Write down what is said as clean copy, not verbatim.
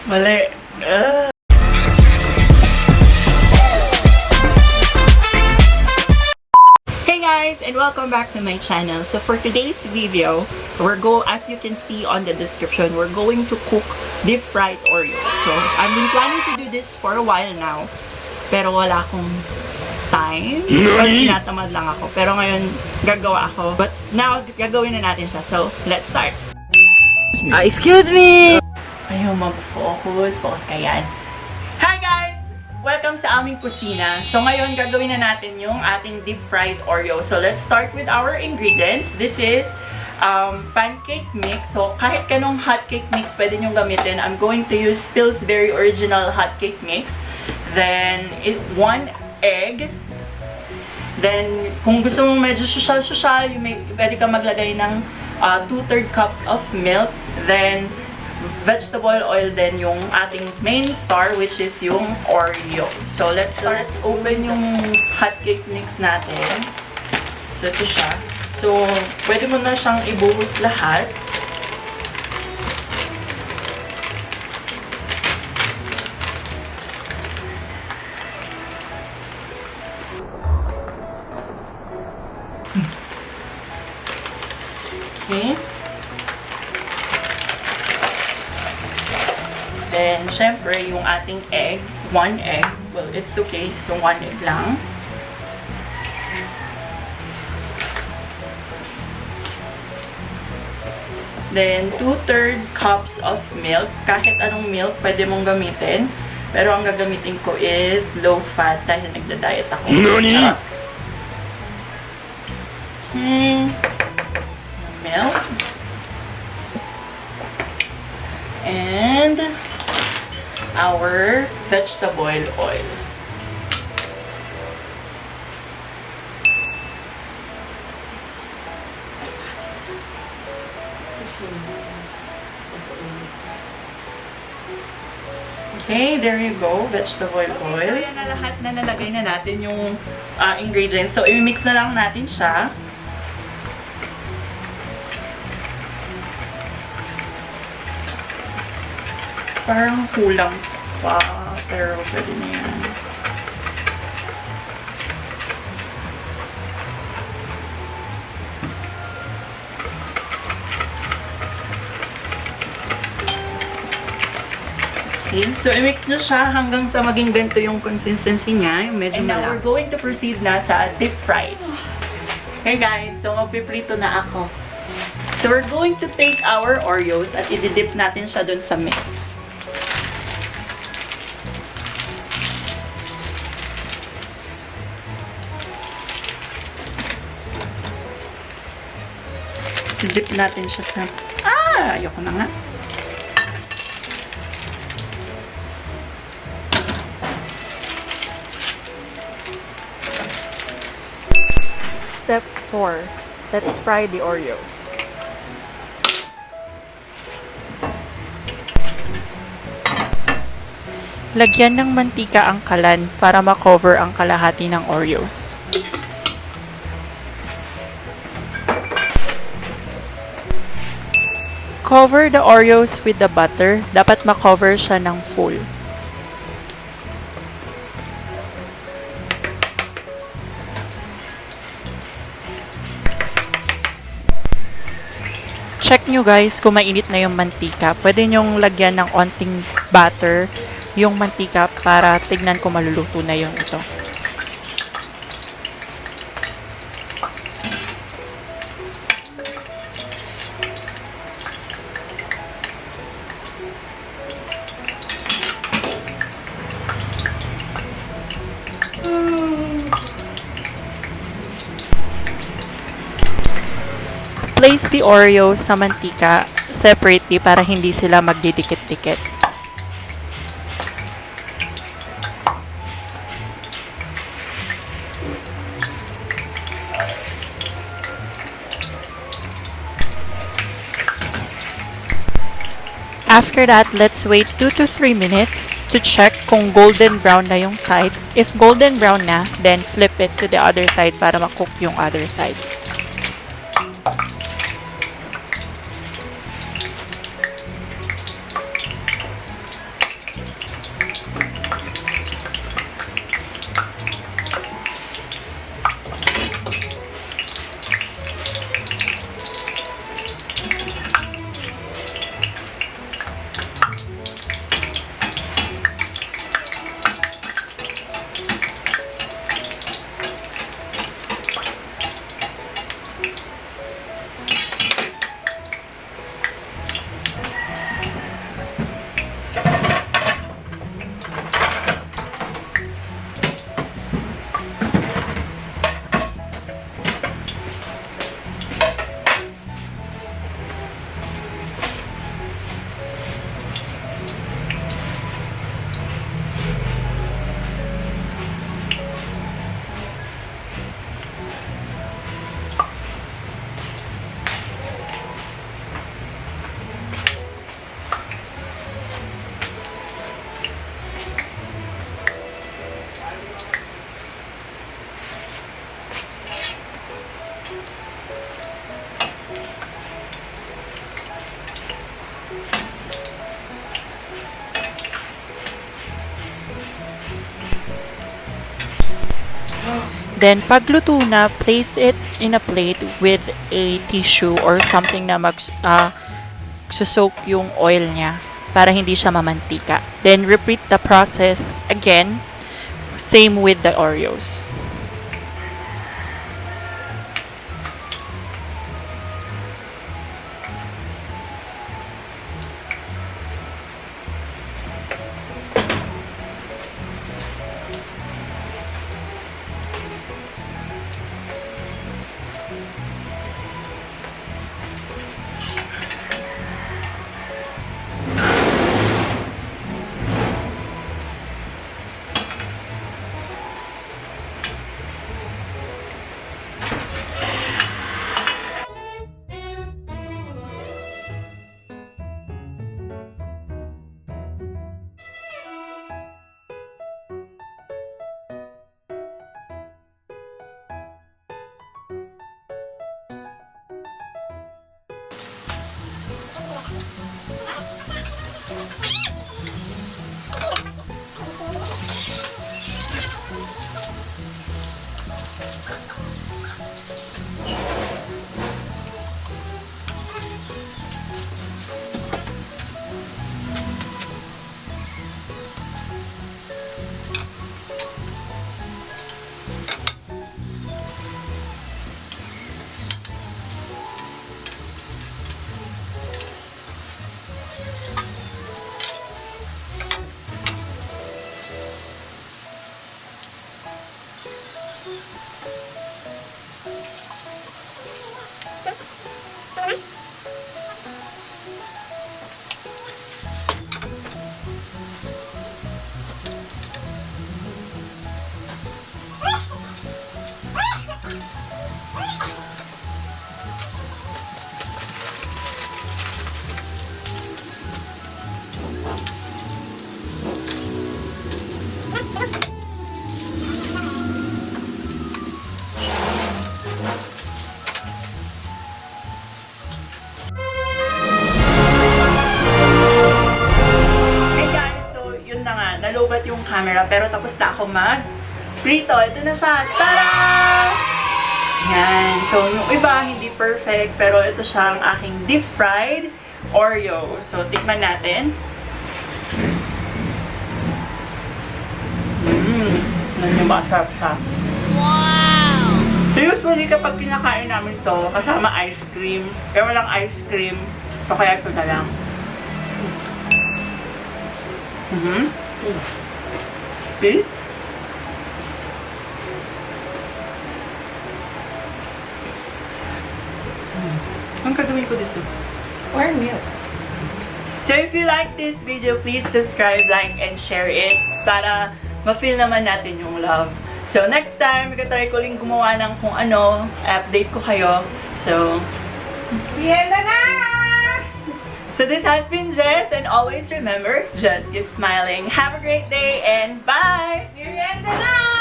Mali. Hey guys, and welcome back to my channel. So for today's video, as you can see on the description, we're going to cook deep fried Oreos. So I've been planning to do this for a while now, pero wala akong time. Tinatamad lang ako. Pero ngayon, gagawa ako. But now, gagawin na natin siya. So, let's start. Excuse me! Ayaw mag-focus. Focus ka yan. Hi guys! Welcome sa aming kusina. So ngayon, gagawin na natin yung ating deep fried Oreo. So let's start with our ingredients. This is pancake mix. So kahit kanong hotcake mix pwede nyong gamitin. I'm going to use Pillsbury Original Hotcake Mix. Then, 1 egg. Then, kung gusto mong medyo social, pwede ka maglagay ng 2/3 cups of milk. Then, vegetable oil din yung ating main star, which is yung Oreo. So, let's open yung hotcake mix natin. So, ito siya. So, pwede mo na siyang ibuhos lahat. Okay. Then, syempre, yung ating egg, 1 egg. Well, it's okay. So, 1 egg lang. Then, 2/3 cups of milk. Kahit anong milk, pwede mong gamitin. Pero ang gagamitin ko is low fat dahil nagda-diet ako. NANI? Milk. And our vegetable oil. Okay, there you go, vegetable oil. So, yan na lahat na nalagay na natin yung ingredients. So, i-mix na lang natin siya. Parang kulang pa, pero pwede na yan. Okay, so i-mix nyo siya hanggang sa maging ganito yung consistency niya, yung medyo malaki. And now we're going to proceed na sa deep fried. Okay guys, so magpiprito na ako. So we're going to take our Oreos at i-dip natin siya dun sa mix. I-dip natin siya sa... ayoko na nga. Step 4. Let's fry the Oreos. Lagyan ng mantika ang kalan para ma-cover ang kalahati ng Oreos. Cover the Oreos with the butter. Dapat ma-cover siya ng full. Check nyo guys kung mainit na yung mantika. Pwede nyong lagyan ng onting butter yung mantika para tignan kung maluluto na yung ito. Place the Oreos sa mantika separately para hindi sila magdidikit-dikit. After that, let's wait 2 to 3 minutes to check kung golden brown na yung side. If golden brown na, then flip it to the other side para ma-cook yung other side. Then, pagluto na, place it in a plate with a tissue or something na soak yung oil niya para hindi siya mamantika. Then, repeat the process again. Same with the Oreos. nalobat yung camera, pero tapos na ako mag-prito. Ito na siya. Tada! Yan. So, yung iba, hindi perfect, pero ito siya ang aking deep-fried Oreo. So, tikman natin. Masarap siya. Wow! So, usually, kapag kinakain namin to, kasama ice cream. Kaya walang ice cream. So, kaya ito na lang. See? Ang kadami ko dito. Or milk. So if you like this video, please subscribe, like, and share it para ma-feel naman natin yung love. So next time, magka-try ko rin gumawa ng kung ano, update ko kayo. So, Merienda na! So this has been Jess, and always remember, just keep smiling. Have a great day, and bye! Merienda na!